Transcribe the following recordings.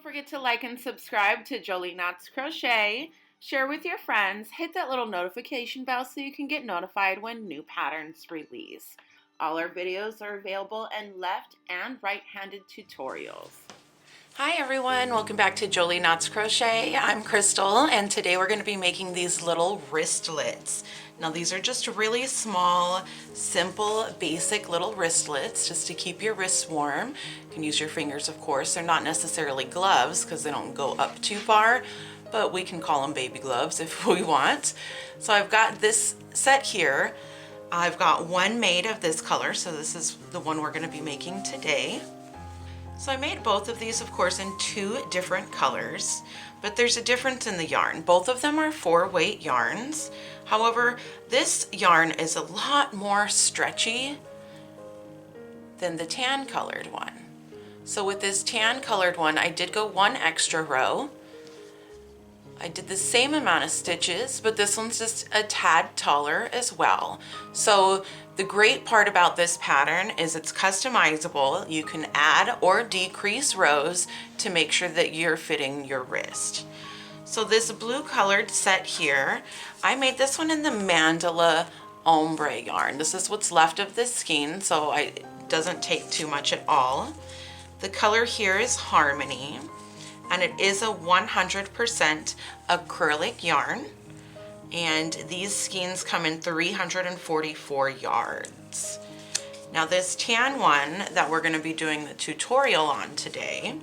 forget to like and subscribe to Jolie Knots Crochet. Share with your friends. Hit that little notification bell so you can get notified when new patterns release. All our videos are available in left and right-handed tutorials. Hi everyone, welcome back to Jolie Knots Crochet. I'm Crystal and today we're going to be making these little wristlets. Now these are just really small, simple, basic little wristlets just to keep your wrists warm. You can use your fingers, of course. They're not necessarily gloves because they don't go up too far, but we can call them baby gloves if we want. So I've got this set here. I've got one made of this color, so this is the one we're going to be making today. So I made both of these, of course, in two different colors, but there's a difference in the yarn. Both of them are 4-weight yarns. However, this yarn is a lot more stretchy than the tan colored one. So with this tan colored one, I did go one extra row. I did the same amount of stitches, but this one's just a tad taller as well. So the great part about this pattern is it's customizable. You can add or decrease rows to make sure that you're fitting your wrist. So this blue colored set here, I made this one in the mandala ombre yarn. This is what's left of the skein, so it doesn't take too much at all. The color here is Harmony, and it is a 100% acrylic yarn. And these skeins come in 344 yards. Now this tan one that we're going to be doing the tutorial on today,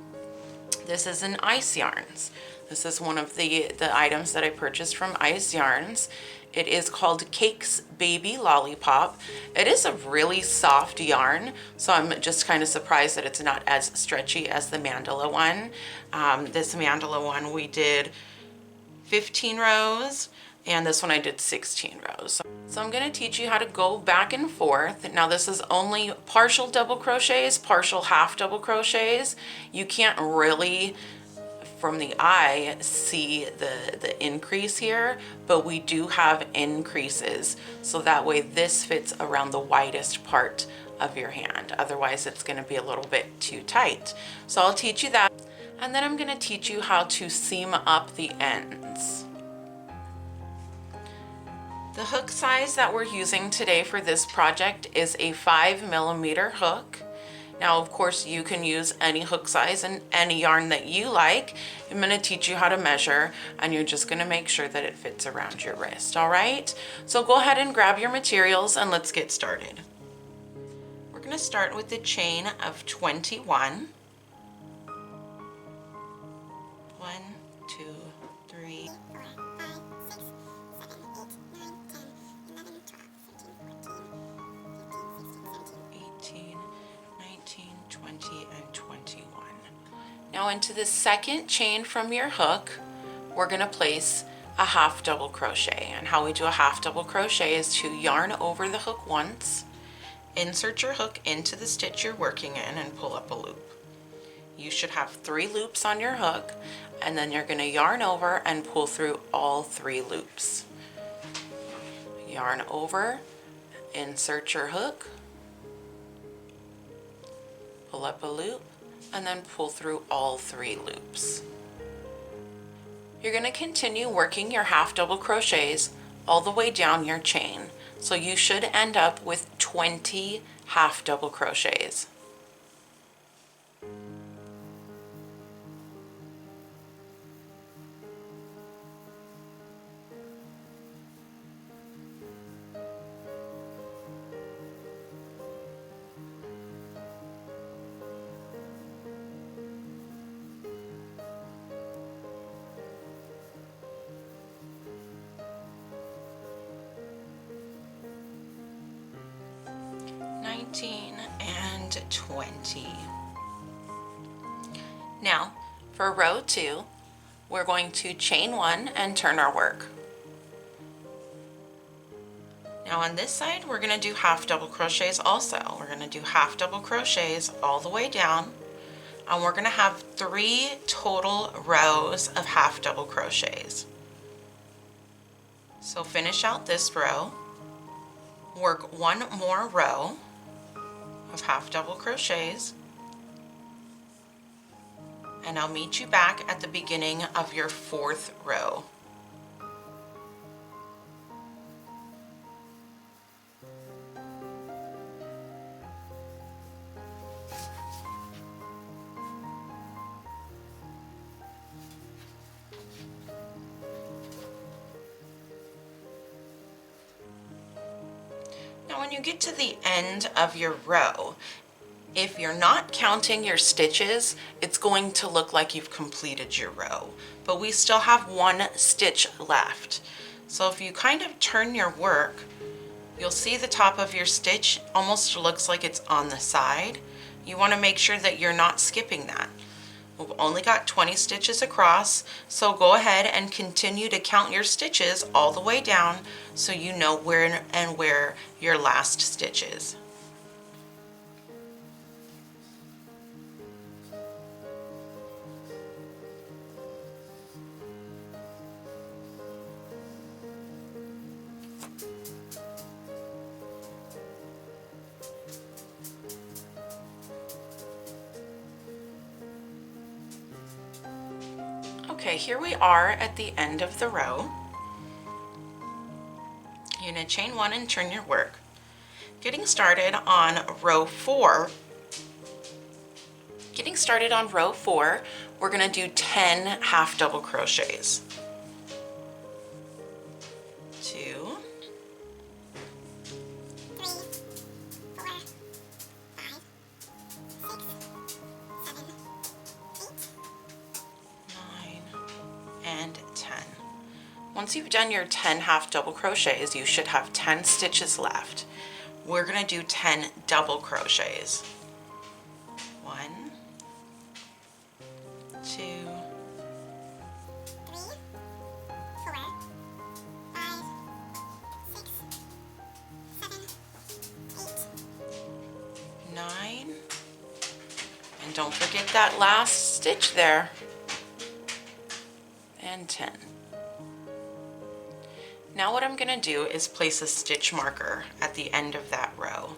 this is an Ice Yarns. This is one of the items that I purchased from Ice Yarns. It is called Cakes Baby Lollipop. It is a really soft yarn, so I'm just kind of surprised that it's not as stretchy as the mandala one. This mandala one we did 15 rows, and this one I did 16 rows. So I'm going to teach you how to go back and forth. Now this is only partial double crochets, partial half double crochets. You can't really from the eye see the increase here, but we do have increases, so that way this fits around the widest part of your hand. Otherwise it's going to be a little bit too tight. So I'll teach you that, and then I'm going to teach you how to seam up the ends. The hook size that we're using today for this project is a 5mm hook. Now, of course, you can use any hook size and any yarn that you like. I'm going to teach you how to measure, and you're just going to make sure that it fits around your wrist, all right? So go ahead and grab your materials and let's get started. We're going to start with the chain of 21. 1, 2, 3. 20 and 21. Now into the second chain from your hook, we're going to place a half double crochet. And how we do a half double crochet is to yarn over the hook once, insert your hook into the stitch you're working in, and pull up a loop. You should have 3 loops on your hook, and then you're going to yarn over and pull through all 3 loops. Yarn over, insert your hook, pull up a loop, and then pull through all 3 loops. You're going to continue working your half double crochets all the way down your chain. So you should end up with 20 half double crochets. And 20. Now for row 2, we're going to chain 1 and turn our work. Now on this side we're going to do half double crochets also. We're going to do half double crochets all the way down, and we're going to have 3 total rows of half double crochets. So finish out this row, work 1 more row of half double crochets, and I'll meet you back at the beginning of your 4th row. Now when you get to the end of your row, if you're not counting your stitches, it's going to look like you've completed your row, but we still have 1 stitch left. So if you kind of turn your work, you'll see the top of your stitch almost looks like it's on the side. You want to make sure that you're not skipping that. We've only got 20 stitches across, so go ahead and continue to count your stitches all the way down so you know where and where your last stitch is. Okay, here we are at the end of the row. You're going to chain 1 and turn your work. Getting started on row 4, we're going to do 10 half double crochets. 2, 9, and 10. Once you've done your 10 half double crochets, you should have 10 stitches left. We're going to do 10 double crochets. 1, 2, 9, and don't forget that last stitch there, and 10. Now what I'm going to do is place a stitch marker at the end of that row.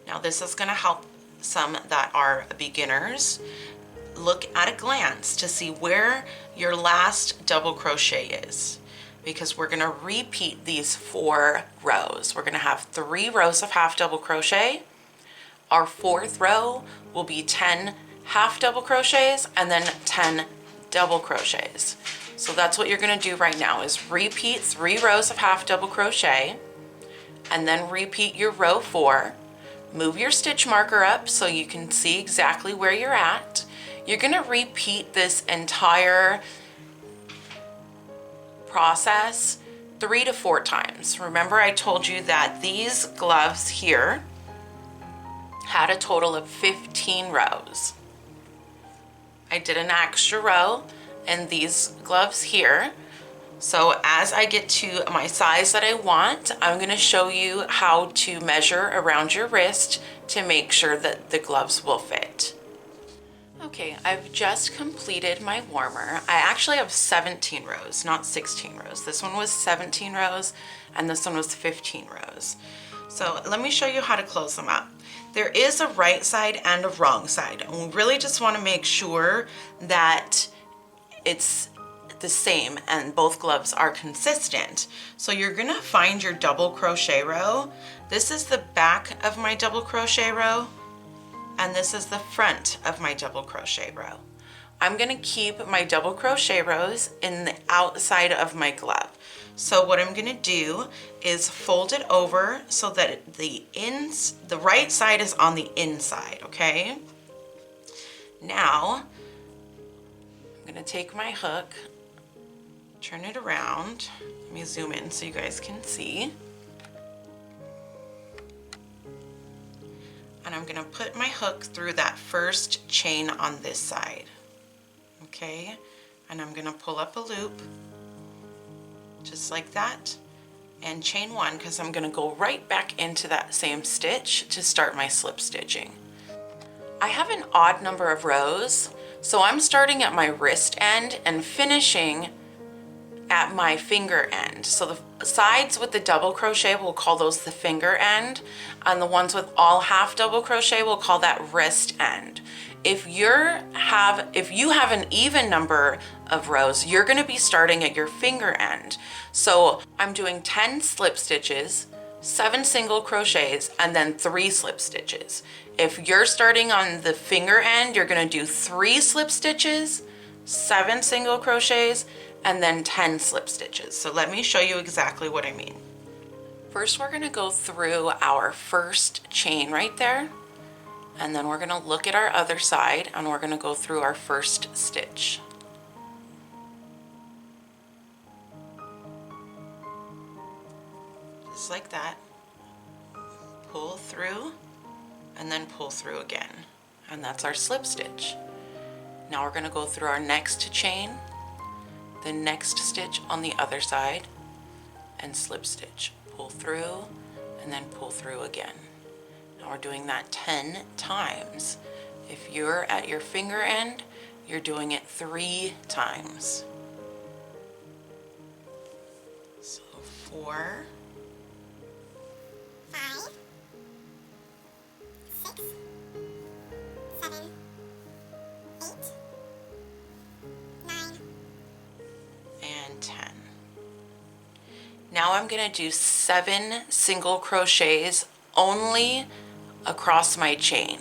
Now this is going to help some that are beginners look at a glance to see where your last double crochet is, because we're going to repeat these 4 rows. We're going to have 3 rows of half double crochet. Our 4th row will be 10 half double crochets and then 10 double crochets. So that's what you're going to do right now, is repeat 3 rows of half double crochet and then repeat your row 4. Move your stitch marker up so you can see exactly where you're at. You're going to repeat this entire process 3 to 4 times. Remember, I told you that these gloves here had a total of 15 rows. I did an extra row in these gloves here. So as I get to my size that I want, I'm going to show you how to measure around your wrist to make sure that the gloves will fit. Okay, I've just completed my warmer. I actually have 17 rows, not 16 rows. This one was 17 rows and this one was 15 rows. So let me show you how to close them up. There is a right side and a wrong side, and we really just want to make sure that it's the same and both gloves are consistent. So you're gonna find your double crochet row. This is the back of my double crochet row, and this is the front of my double crochet row. I'm gonna keep my double crochet rows in the outside of my glove. So what I'm gonna do is fold it over so that the right side is on the inside, okay? Now, I'm gonna take my hook, turn it around. Let me zoom in so you guys can see. And I'm gonna put my hook through that first chain on this side, okay? And I'm gonna pull up a loop, just like that, and chain 1, because I'm gonna go right back into that same stitch to start my slip stitching. I have an odd number of rows, so I'm starting at my wrist end and finishing at my finger end. So the sides with the double crochet, we'll call those the finger end, and the ones with all half double crochet, we'll call that wrist end. If you have an even number of rows, you're going to be starting at your finger end. So I'm doing 10 slip stitches, 7 single crochets, and then 3 slip stitches. If you're starting on the finger end, you're going to do 3 slip stitches, 7 single crochets, and then 10 slip stitches. So let me show you exactly what I mean. First, we're going to go through our first chain right there. And then we're going to look at our other side and we're going to go through our first stitch. Just like that. Pull through and then pull through again. And that's our slip stitch. Now we're going to go through our next chain, the next stitch on the other side, and slip stitch. Pull through and then pull through again. Now we're doing that 10 times. If you're at your finger end, you're doing it 3 times. So 4, 5, 6, 7, 8, 9, and 10. Now I'm going to do 7 single crochets only across my chain.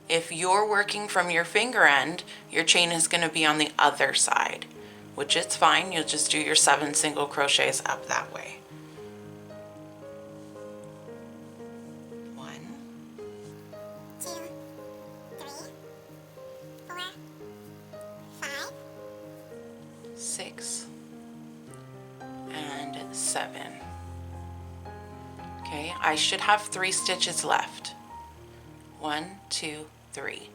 If you're working from your finger end, your chain is going to be on the other side, which is fine. You'll just do your 7 single crochets up that way. 1, 2, 3, 4, 5, 6, and 7. Okay, I should have 3 stitches left. 1, 2, 3.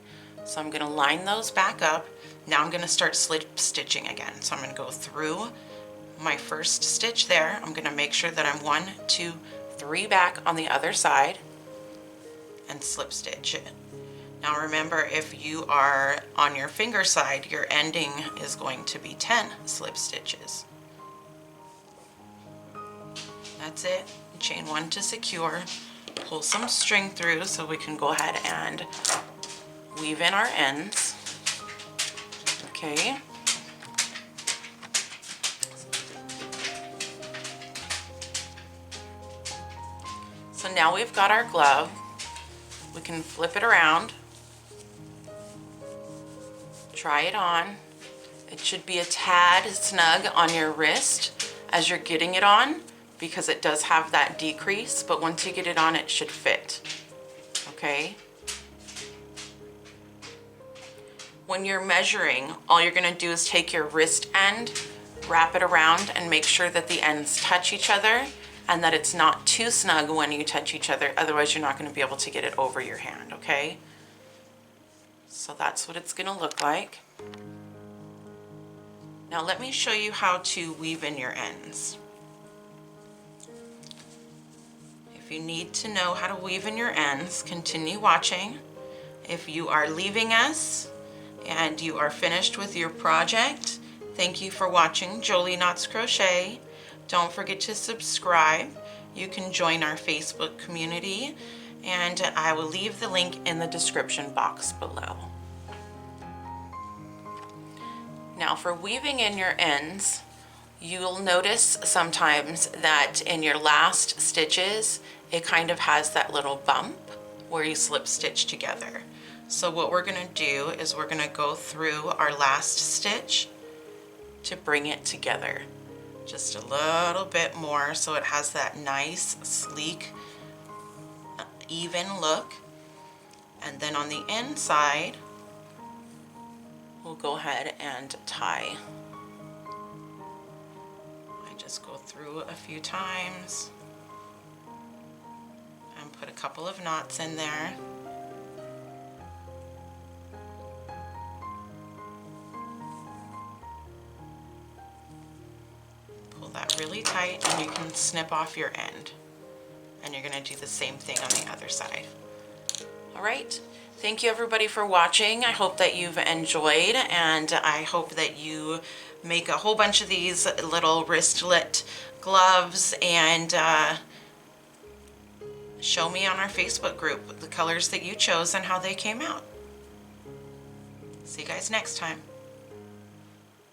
So I'm going to line those back up. Now I'm going to start slip stitching again. So I'm going to go through my first stitch there. I'm going to make sure that I'm 1, 2, 3 back on the other side and slip stitch it. Now remember, if you are on your finger side, your ending is going to be 10 slip stitches. That's it. Chain 1 to secure, pull some string through so we can go ahead and weave in our ends. Okay. So now we've got our glove. We can flip it around, try it on. It should be a tad snug on your wrist as you're getting it on, because it does have that decrease, but once you get it on, it should fit. Okay? When you're measuring, all you're gonna do is take your wrist end, wrap it around, and make sure that the ends touch each other and that it's not too snug when you touch each other, otherwise you're not gonna be able to get it over your hand, okay? So that's what it's gonna look like. Now let me show you how to weave in your ends. If you need to know how to weave in your ends, continue watching. If you are leaving us and you are finished with your project, thank you for watching Jolie Knots Crochet. Don't forget to subscribe. You can join our Facebook community, and I will leave the link in the description box below. Now for weaving in your ends, you'll notice sometimes that in your last stitches, it kind of has that little bump where you slip stitch together. So what we're gonna do is we're gonna go through our last stitch to bring it together just a little bit more so it has that nice, sleek, even look. And then on the inside, we'll go ahead and tie. I just go through a few times and put a couple of knots in there. Pull that really tight and you can snip off your end. And you're gonna do the same thing on the other side. All right, thank you everybody for watching. I hope that you've enjoyed, and I hope that you make a whole bunch of these little wristlet gloves and show me on our Facebook group the colors that you chose and how they came out. See you guys next time.